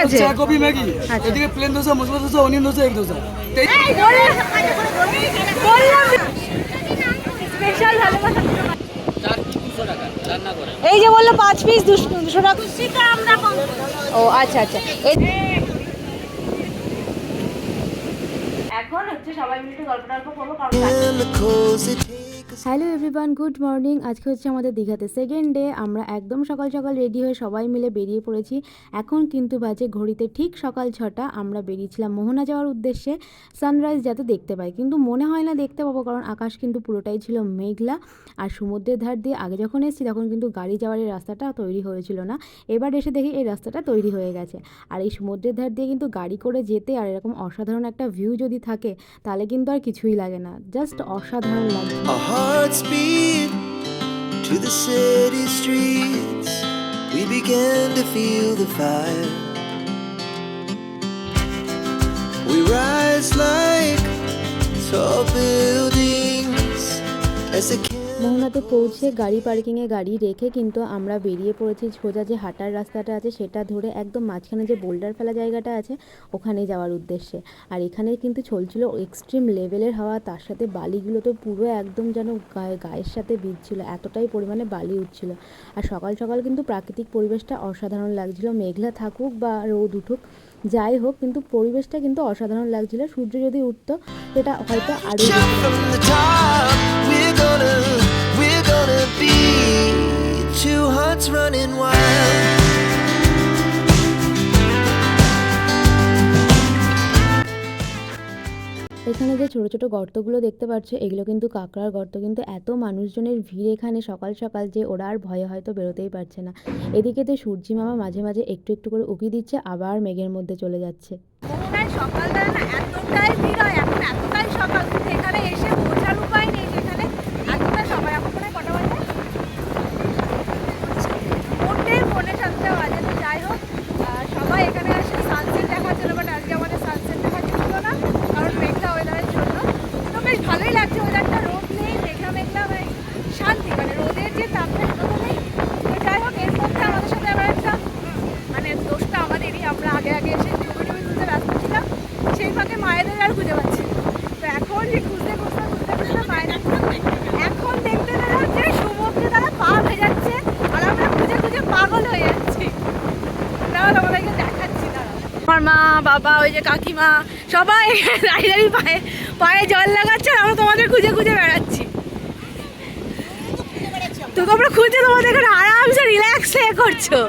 আছে? চা coffee Maggi, আচ্ছা। এদিকে plain dosa, masala dosa, onion dosa, egg dosa. Special ভালোবাসা। এই যে বললো 5 পিস 200 টাকা। ও আচ্ছা আচ্ছা। এখন হচ্ছে সবাই মিলে গল্প টল্প করবো কারণ হ্যালো এভরিওয়ান, গুড মর্নিং। আজকে হচ্ছে আমাদের দীঘাতে সেকেন্ড ডে। আমরা একদম সকাল সকাল রেডি হয়ে সবাই মিলে বেরিয়ে পড়েছি। এখন কিন্তু বাজে ঘড়িতে ঠিক সকাল 6টা। আমরা বেরিয়েছিলাম মোহনা যাওয়ার উদ্দেশ্যে, সানরাইজ যাতে দেখতে পাই, কিন্তু মনে হয় না দেখতে পাবো, কারণ আকাশ কিন্তু পুরোটাই ছিল মেঘলা। আর সমুদ্রের ধার দিয়ে আগে যখন এসেছি তখন কিন্তু গাড়ি যাওয়ার এই রাস্তাটা তৈরি হয়েছিল না। এবার এসে দেখি এই রাস্তাটা তৈরি হয়ে গেছে। আর এই সমুদ্রের ধার দিয়ে কিন্তু গাড়ি করে যেতে আর এরকম অসাধারণ একটা ভিউ যদি থাকে তাহলে কিন্তু আর কিছুই লাগে না, জাস্ট অসাধারণ লাগছে। Hearts beat to the city streets. We began to feel the fire. We rise like tall buildings as the মোহনাতে পৌঁছে গাড়ি পার্কিংয়ে গাড়ি রেখে কিন্তু আমরা বেরিয়ে পড়েছি সোজা যে হাঁটার রাস্তাটা আছে সেটা ধরে একদম মাঝখানে যে বোল্ডার ফেলা জায়গাটা আছে ওখানে যাওয়ার উদ্দেশ্যে। আর এখানে কিন্তু চলছিল এক্সট্রিম লেভেলের হাওয়া, তার সাথে বালিগুলো তো পুরো একদম যেন গায়ের সাথে বিঁধছিল, এতটাই পরিমাণে বালি উঠছিল। আর সকাল সকাল কিন্তু প্রাকৃতিক পরিবেশটা অসাধারণ লাগছিল, মেঘলা থাকুক বা রোদ উঠুক যাই হোক, কিন্তু পরিবেশটা কিন্তু অসাধারণ লাগছিল। সূর্য যদি উঠতো সেটা হয়তো আরও be two hearts running wild. এখানে যে ছোট ছোট গর্তগুলো দেখতে পাচ্ছ এগুলো কিন্তু কাঁকড়ার গর্ত, কিন্তু এত মানুষজনের ভিড় এখানে সকাল সকাল যে ওরা আর ভয়ে হয়তো বেরোতেই পারছে না। এদিকে তো সূর্যি মামা মাঝে মাঝে একটু একটু করে উকি দিচ্ছে, আবার মেঘের মধ্যে চলে যাচ্ছে। সকালবেলা না এতটাই ভিড় হয়, এখন এতটাই সকাল, কিন্তু এখানে এসে বোঝার উপায় নেই যে এখানে এতটা সবাই। এখন মনে কটা বাজে? পৌনে 7টা বাজে। তো যাই হোক, সবাই এখানে আসে সানসেট দেখার জন্য, বাট আজকে আমাদের সানসেট দেখা ছিল না কারণ মেঘলা ওয়েদারের জন্য। তো বেশ ভালোই লাগছে ওয়েদারটা, রোদ নেই, মেঘলা মেঘলা, মানে শান্তি, মানে রোদের যে তাপটা সেটা তো নেই। তো যাই হোক, এর মধ্যে আমাদের সাথে আবার একটা মানে দোষটা আমাদেরই, আমরা আগে আগে এসে ছবি টবি তুলতে ব্যস্ত ছিলাম, সেই ফাঁকে মায়েদের আর খুঁজে পাচ্ছি। তো এখন যে খুঁজতে মায়ের এখন দেখতে পেলাম যে সমুদ্রে তারা পা ভেজাচ্ছে আর আমরা খুঁজে খুঁজে পাগল হয়ে যাচ্ছি। তোমাদেরকে দেখাচ্ছি না, আমার মা বাবা ওই যে কাকিমা সবাই দাঁড়িয়ে দাঁড়িয়ে পায়ে জল লাগাচ্ছে আর আমরা তোমাদের খুঁজে খুঁজে বেড়াচ্ছি। তো তোমরা খুঁজে তোমাদের এখানে আরামসে রিল্যাক্স হয়ে করছো।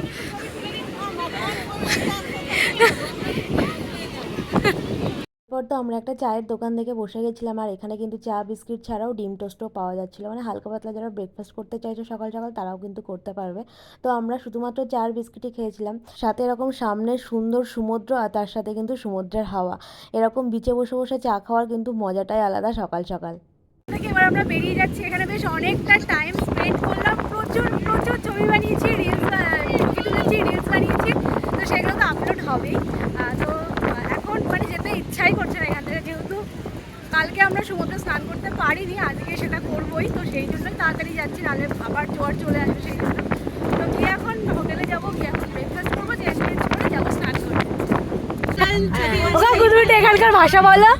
এরপর তো আমরা একটা চায়ের দোকান থেকে বসে গেছিলাম, আর এখানে কিন্তু চা বিস্কিট ছাড়াও ডিম টোস্টও পাওয়া যাচ্ছিলো, মানে হালকা পাতলা যারা ব্রেকফাস্ট করতে চাইছো সকাল সকাল তারাও কিন্তু করতে পারবে। তো আমরা শুধুমাত্র চার বিস্কিটই খেয়েছিলাম, সাথে এরকম সামনে সুন্দর সমুদ্র আর তার সাথে কিন্তু সমুদ্রের হাওয়া, এরকম বিচে বসে বসে চা খাওয়ার কিন্তু মজাটাই আলাদা সকাল সকাল। এবার আমরা বেরিয়ে যাচ্ছি, এখানে বেশ অনেকটা টাইম স্পেন্ড করলাম, প্রচুর ছবি বানিয়েছি, রিলস বানিয়েছি, তো সেগুলো তো আপলোড হবেই। তো এখন মানে যেতে ইচ্ছাই করছে না এখান থেকে, যেহেতু কালকে আমরা সমুদ্রে স্নান করতে পারিনি, আজকে সেটা করবোই, তো সেই জন্যই তাড়াতাড়ি যাচ্ছি, নাহলে আবার জোয়ার চলে আসবে, সেই জন্য। তো গিয়ে এখন হোটেলে যাবো, গিয়ে এখন ব্রেকফাস্ট করবো, চেঞ্জ করে যাবো স্নান করতে। এখানকার ভাষা বলো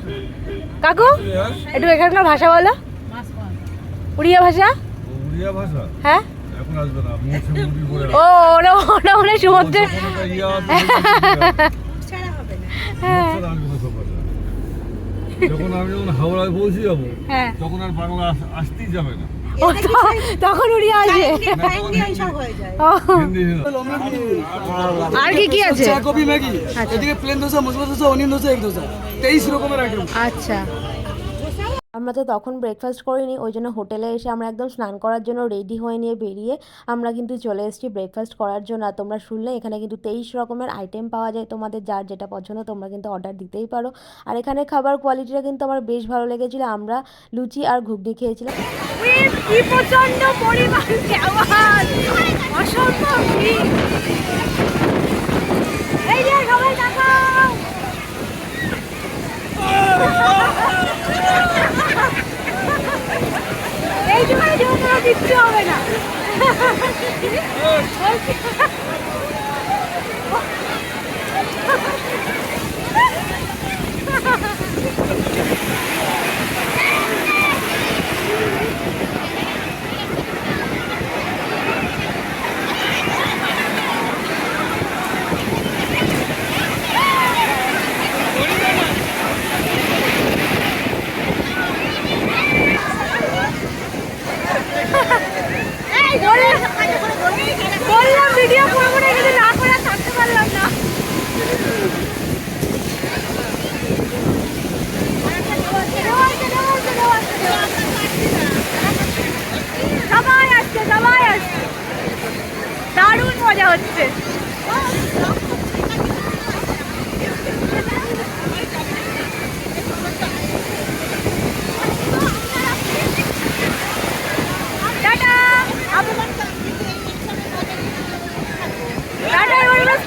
কাকু, একটু এখানকার ভাষা বলো। উড়িয়া ভাষা? হ্যাঁ, ও ওরা মনে সমুদ্রে যখন আমি হাওড়ায় পৌঁছে যাবো তখন আর বাংলা আসতেই যাবে না, তখন উড়িয়া আসবে। আর কি আছে? চা কফি ম্যাগি, এদিকে plain dosa, masala dosa, onion dosa, egg dosa, 23 রকমের আইটেম। আচ্ছা, আমরা তো তখন ব্রেকফাস্ট করিনি, ওই জন্য হোটেলে এসে আমরা একদম স্নান করার জন্য রেডি হয়ে নিয়ে বেরিয়ে আমরা কিন্তু চলে এসেছি ব্রেকফাস্ট করার জন্য। আর তোমরা শুনলে এখানে কিন্তু 23 রকমের আইটেম পাওয়া যায়, তোমাদের যার যেটা পছন্দ তোমরা কিন্তু অর্ডার দিতেই পারো। আর এখানে খাবার কোয়ালিটিটা কিন্তু আমার বেশ ভালো লেগেছিলো, আমরা লুচি আর ঘুগনি খেয়েছিলাম। প্রচন্ড পরিমাণ অসম্ভব এই সময় কিচ্ছু হবে না।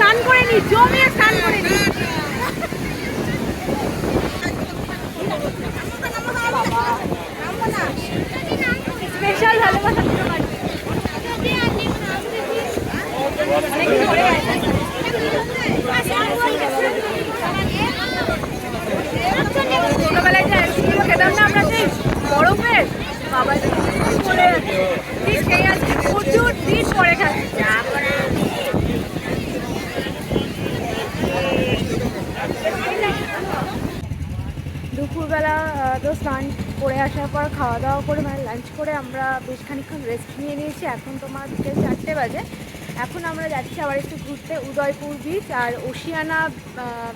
স্নান করে নি, জমিয়ে স্নান করে নি। স্পেশাল ভালোবাসা দিতে পারি। অনেকদিন পরে আসা। ছোটবেলায় যে আইসক্রিম খেতাম না আমরা, সেই বরফের, বাবা পড়ে আছে ঠিক সেই আজকে প্রচুর দিন পরে খাচ্ছি। দুপুরবেলা তো স্নান করে আসার পর খাওয়া দাওয়া করে মানে লাঞ্চ করে আমরা বেশ খানিকক্ষণ রেস্ট নিয়ে নিয়েছি। এখন তোমার বিকেল 4টে বাজে। এখন আমরা যাচ্ছি আবার একটু ঘুরতে উদয়পুর বিচ আর ওশিয়ানা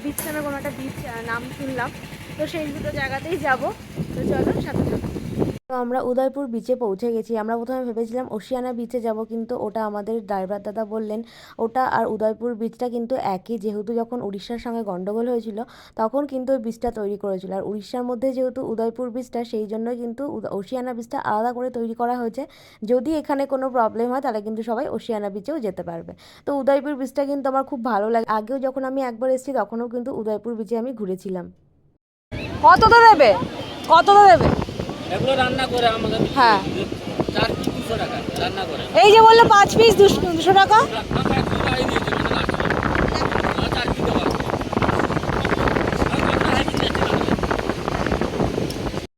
বিচ নামে কোনো একটা বিচ নাম শুনলাম, তো সেই দুটো জায়গাতেই যাব। তো চলো সাথে সাথে। তো আমরা উদয়পুর বিচে পৌঁছে গেছি। আমরা প্রথমে ভেবেছিলাম ওশিয়ানা বিচে যাব, কিন্তু ওটা আমাদের ড্রাইভার দাদা বললেন ওটা আর উদয়পুর বিচটা কিন্তু একই, যেহেতু যখন উড়িষ্যার সঙ্গে গন্ডগোল হয়েছিল তখন কিন্তু ওই বিচটা তৈরি করেছিল। আর উড়িষ্যার মধ্যে যেহেতু উদয়পুর বিচটা, সেই জন্য কিন্তু ওশিয়ানা বিচটা আলাদা করে তৈরি করা হয়েছে। যদি এখানে কোনো প্রবলেম হয় তাহলে কিন্তু সবাই ওশিয়ানা বিচেও যেতে পারবে। তো উদয়পুর বিচটা কিন্তু আমার খুব ভালো লাগে। আগেও যখন আমি একবার এসেছি তখনও কিন্তু উদয়পুর বিচে আমি ঘুরেছিলাম। কতটা দেবে? কতটা দেবে? এগুলো রান্না করে আমাদের, হ্যাঁ 4 কি 200 টাকা রান্না করে। এই যে বললো 5 পিস 200 টাকা। আমরা একটু গাড়ি দিয়েছি মানে লাস্ট 4 কি দেওয়া।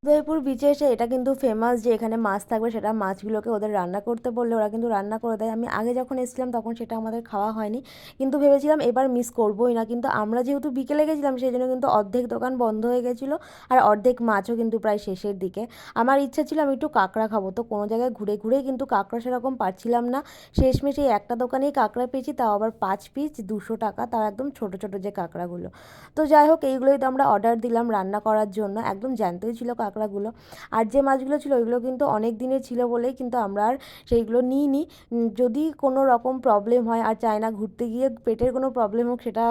উদয়পুর বিচে এসে এটা কিন্তু ফেমাস যে এখানে মাছ থাকবে, সেটা মাছগুলোকে ওদের রান্না করতে বললে ওরা কিন্তু রান্না করে দেয়। আমি আগে যখন এসেছিলাম তখন সেটা আমাদের খাওয়া হয়নি, কিন্তু ভেবেছিলাম এবার মিস করবোই না। কিন্তু আমরা যেহেতু বিকেলে গেছিলাম সেই জন্য কিন্তু অর্ধেক দোকান বন্ধ হয়ে গেছিলো আর অর্ধেক মাছও কিন্তু প্রায় শেষের দিকে। আমার ইচ্ছা ছিল আমি একটু কাঁকড়া খাবো, তো কোনো জায়গায় ঘুরে ঘুরেই কিন্তু কাঁকড়া সেরকম পাচ্ছিলাম না। শেষমেশ এই একটা দোকানেই কাঁকড়া পেয়েছি, তাও আবার 5 পিস 200 টাকা, তাও একদম ছোট ছোট যে কাঁকড়াগুলো। তো যাই হোক, এইগুলোই তো আমরা অর্ডার দিলাম রান্না করার জন্য। একদম জ্যান্তই ছিল কাঁকড়াগুলো। আর যে মাছগুলো ছিল ওইগুলো কিন্তু অনেক দিনের ছিল বলেই কিন্তু আমরা আর সেইগুলো নিইনি। যদি কোনো রকম প্রবলেম হয়, আর চাই না ঘুরতে গিয়ে পেটের কোনো প্রবলেম হোক, সেটা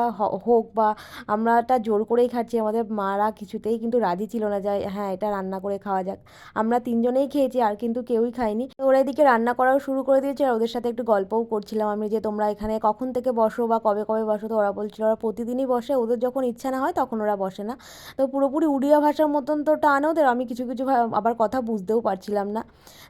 হোক বা আমরাটা জোর করেই খাচ্ছি, আমাদের মারা কিছুতেই কিন্তু রাজি ছিল না যে হ্যাঁ এটা রান্না করে খাওয়া যাক। আমরা 3জনেই খেয়েছি, আর কিন্তু কেউই খাইনি। তো ওরা এদিকে রান্না করাও শুরু করে দিয়েছে, আর ওদের সাথে একটু গল্পও করছিলাম আমি যে তোমরা এখানে কখন থেকে বসো বা কবে কবে বসো। তো ওরা বলছিল ওরা প্রতিদিনই বসে, ওদের যখন ইচ্ছা না হয় তখন ওরা বসে না। তো পুরোপুরি উড়িয়া ভাষার মতন তো টান ওদের, আমি কিছু কিছু আবার কথা বুঝতেও পারছিলাম না।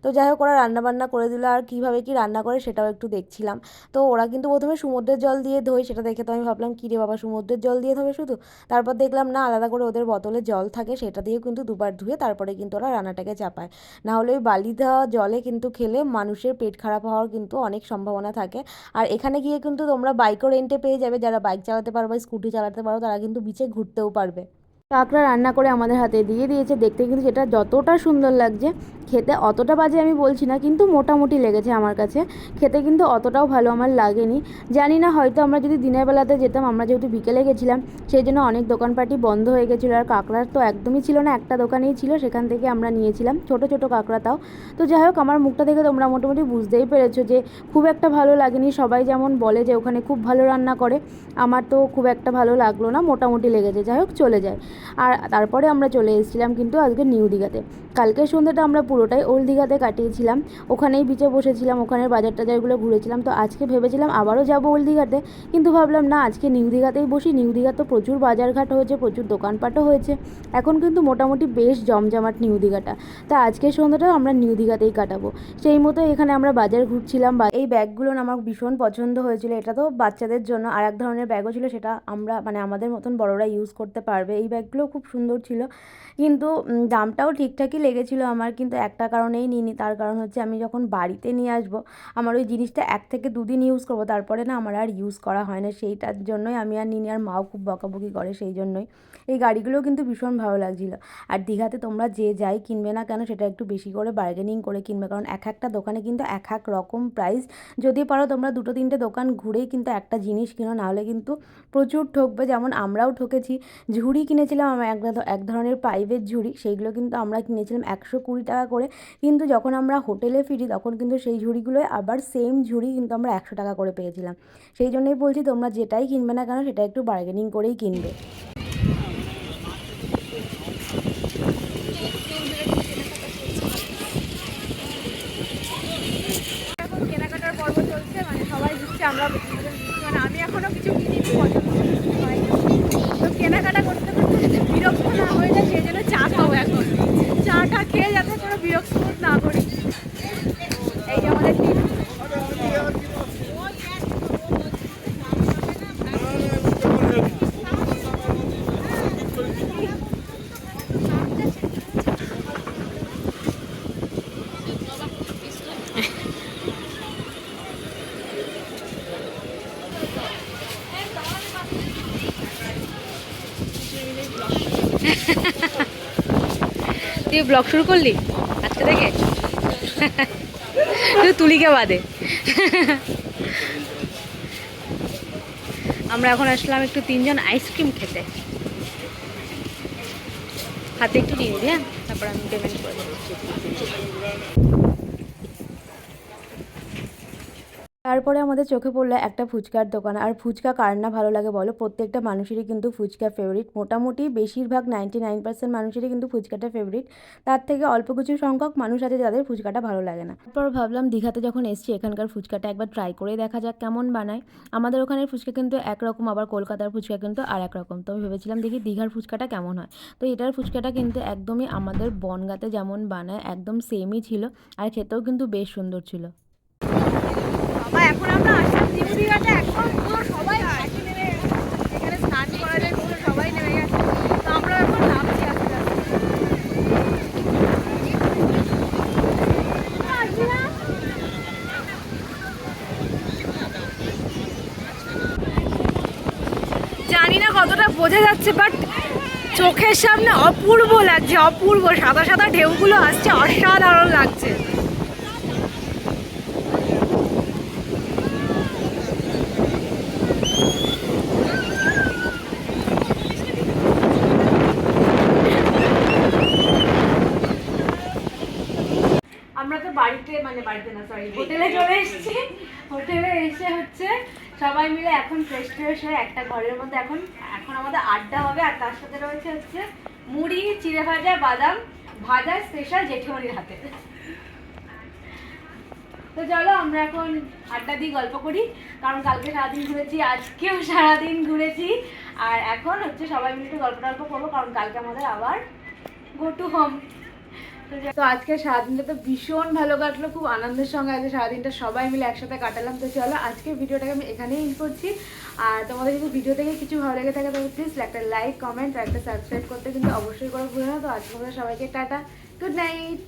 তো যাই হোক, ওরা রান্নাবান্না করে দিল, আর কীভাবে কী রান্না করে সেটাও একটু দেখছিলাম। তো ওরা কিন্তু প্রথমে সমুদ্রের জল দিয়ে ধোয়, সেটা দেখে তো আমি ভাবলাম কী রে বাবা, সমুদ্রের জল দিয়ে ধোবে শুধু? তারপর দেখলাম না, আলাদা করে ওদের বোতলে জল থাকে, সেটা দিয়েও কিন্তু দুবার ধুয়ে তারপরে কিন্তু ওরা রান্নাটাকে চাপায়। না হলে ওই বালি দেওয়া জলে কিন্তু খেলে মানুষের পেট খারাপ হওয়ার কিন্তু অনেক সম্ভাবনা থাকে। আর এখানে গিয়ে কিন্তু তোমরা বাইকও রেন্টে পেয়ে যাবে, যারা বাইক চালাতে পারো বা স্কুটি চালাতে পারো তারা কিন্তু বিচে ঘুরতেও পারবে। কাঁকড়া রান্না করে আমাদের হাতে দিয়ে দিয়েছে। দেখতে কিন্তু সেটা যতটা সুন্দর লাগছে, খেতে অতটা বাজে আমি বলছি না, কিন্তু মোটামুটি লেগেছে আমার কাছে। খেতে কিন্তু অতটাও ভালো আমার লাগেনি। জানি না, হয়তো আমরা যদি দিনের বেলাতে যেতাম, আমরা যেহেতু বিকেলে গেছিলাম সেই জন্য অনেক দোকানপাটি বন্ধ হয়ে গেছিলো। আর কাঁকড়ার তো একদমই ছিল না, একটা দোকানেই ছিল, সেখান থেকে আমরা নিয়েছিলাম ছোট ছোট কাঁকড়া তাও। তো যাই হোক, আমার মুখটা দেখে তোমরা মোটামুটি বুঝতেই পেরেছো যে খুব একটা ভালো লাগেনি। সবাই যেমন বলে যে ওখানে খুব ভালো রান্না করে, আমার তো খুব একটা ভালো লাগলো না, মোটামুটি লেগেছে। যাই হোক, চলে যায়। আর তারপরে আমরা চলে এসেছিলাম কিন্তু আজকে নিউ দীঘাতে। কালকের সন্ধ্যাটা আমরা পুরোটাই ওল্ড দীঘাতে কাটিয়েছিলাম, ওখানেই বিচে বসেছিলাম, ওখানের বাজার টাজারগুলো ঘুরেছিলাম। তো আজকে ভেবেছিলাম আবারও যাবো ওল্ড দীঘাতে, কিন্তু ভাবলাম না, আজকে নিউ দীঘাতেই বসি। নিউ দীঘা তো প্রচুর বাজারঘাট হয়েছে, প্রচুর দোকানপাটও হয়েছে, এখন কিন্তু মোটামুটি বেশ জমজমাট নিউ দীঘাটা। তা আজকের সন্ধ্যাটাও আমরা নিউ দীঘাতেই কাটাবো। সেই মতো এখানে আমরা বাজার ঘুরছিলাম। এই ব্যাগগুলো না আমার ভীষণ পছন্দ হয়েছিল। এটা তো বাচ্চাদের জন্য, আর এক ধরনের ব্যাগও ছিল, সেটা আমরা মানে আমাদের মতন বড়রা ইউজ করতে পারবে। এই ব্যাগগুলো খুব সুন্দর ছিল, কিন্তু দামটাও ঠিকঠাকই লেগেছিল আমার। কিন্তু একটা কারণেই নিইনি, তার কারণ হচ্ছে আমি যখন বাড়িতে নিয়ে আসবো, আমার ওই জিনিসটা 1 থেকে 2 দিন ইউজ করবো, তারপরে না আমার আর ইউজ করা হয় না। সেইটার জন্যই আমি আর নিইনি, আর মাও খুব বকাবকি করে সেই জন্যই। এই গাড়িগুলোও কিন্তু ভীষণ ভালো লাগছিলো। আর দীঘাতে তোমরা যে যাই কিনবে না কেন, সেটা একটু বেশি করে বার্গেনিং করে কিনবে, কারণ এক একটা দোকানে কিন্তু এক এক রকম প্রাইস। যদি পারো তোমরা 2-3টে দোকান ঘুরেই কিন্তু একটা জিনিস কিনো, নাহলে কিন্তু প্রচুর ঠকবে। যেমন আমরাও ঠকেছি। ঝুড়ি কিনেছিলাম আমরা, এক ধরনের পাইপের ঝুড়ি, সেইগুলো কিন্তু আমরা কিনেছিলাম 120 টাকা করে। কিন্তু যখন আমরা হোটেলে ফিরি তখন কিন্তু সেই ঝুড়িগুলোয় আবার সেম ঝুড়ি কিন্তু আমরা 100 টাকা করে পেয়েছিলাম। সেই জন্যই বলছি, তোমরা যেটাই কিনবে না কেন সেটা একটু বার্গেনিং করেই কিনবে। এখন কেনাকাটার পর্ব চলছে, মানে সবাই দিচ্ছে, আমরা মানে আমি এখনও কিছু তুই ব্লগ শুরু করলি আজকে থেকে? তুই তুলিকে বাদে। আমরা এখন আসলাম একটু 3 জন আইসক্রিম খেতে। হাতে একটু নিয়ে নিবি, হ্যাঁ, তারপর আমি পেমেন্ট করে দেবো। তারপরে আমাদের চোখে পড়লো একটা ফুচকার দোকান। আর ফুচকা কার না ভালো লাগে বলো, প্রত্যেকটা মানুষেরই কিন্তু ফুচকা ফেভারিট। মোটামুটি বেশিরভাগ 99% মানুষেরই কিন্তু ফুচকাটা ফেভারিট। তার থেকে অল্প কিছু সংখ্যক মানুষ আছে যাদের ফুচকাটা ভালো লাগে না। তারপর ভাবলাম দীঘাতে যখন এসছি এখানকার ফুচকাটা একবার ট্রাই করে দেখা যাক কেমন বানায়। আমাদের ওখানের ফুচকা কিন্তু একরকম, আবার কলকাতার ফুচকা কিন্তু আর একরকম। তো আমি ভেবেছিলাম দেখি দীঘার ফুচকাটা কেমন হয়। তো এটার ফুচকাটা কিন্তু একদমই আমাদের বনগাঁতে যেমন বানায় একদম সেমই ছিল, আর খেতেও কিন্তু বেশ সুন্দর ছিল। বাবা, এখন আমরা আসলাম নিউ দীঘাতে। এখন পুরো সবাই হাঁটি নেমে গেছে, এখানে স্নান করা যায় পুরো সবাই নেমে গেছে। তো আমরা এখন নামছি আস্তে আস্তে। জানি না কতটা বোঝা যাচ্ছে, বাট চোখের সামনে অপূর্ব লাগছে, অপূর্ব। সাদা সাদা ঢেউগুলো আসছে, অসাধারণ লাগছে। আমরা তো বাড়িতে না, সরি, হোটেলে চলে এসেছি। হোটেলে এসে হচ্ছে সবাই মিলে এখন ফ্রেশ হয়ে একটা ঘরের মধ্যে এখন আমাদের আড্ডা হবে। আর তার সাথে রয়েছে হচ্ছে মুড়ি, চিড়ে ভাজা, বাদাম ভাজা স্পেশাল জেঠিমনির হাতে। তো চলো আমরা এখন আড্ডা দিয়ে গল্প করি, কারণ কালকে সারাদিন ঘুরেছি, আজকেও সারাদিন ঘুরেছি। আর এখন হচ্ছে সবাই মিলে একটু গল্প করবো, কারণ কালকে আমাদের আবার গো টু হোম। তো আজকে সারাদিনটা তো ভীষণ ভালো কাটলো, খুব আনন্দের সঙ্গে আজকে সারাদিনটা সবাই মিলে একসাথে কাটালাম। তো চলো আজকের ভিডিওটাকে আমি এখানেই এন্ড করছি। আর তোমাদের যদি ভিডিও থেকে কিছু ভালো লেগে থাকে তবে প্লিজ একটা লাইক, কমেন্ট আর একটা সাবস্ক্রাইব করতে কিন্তু অবশ্যই করে ভুলো না। তো আজকে সবাইকে টাটা, গুড নাইট।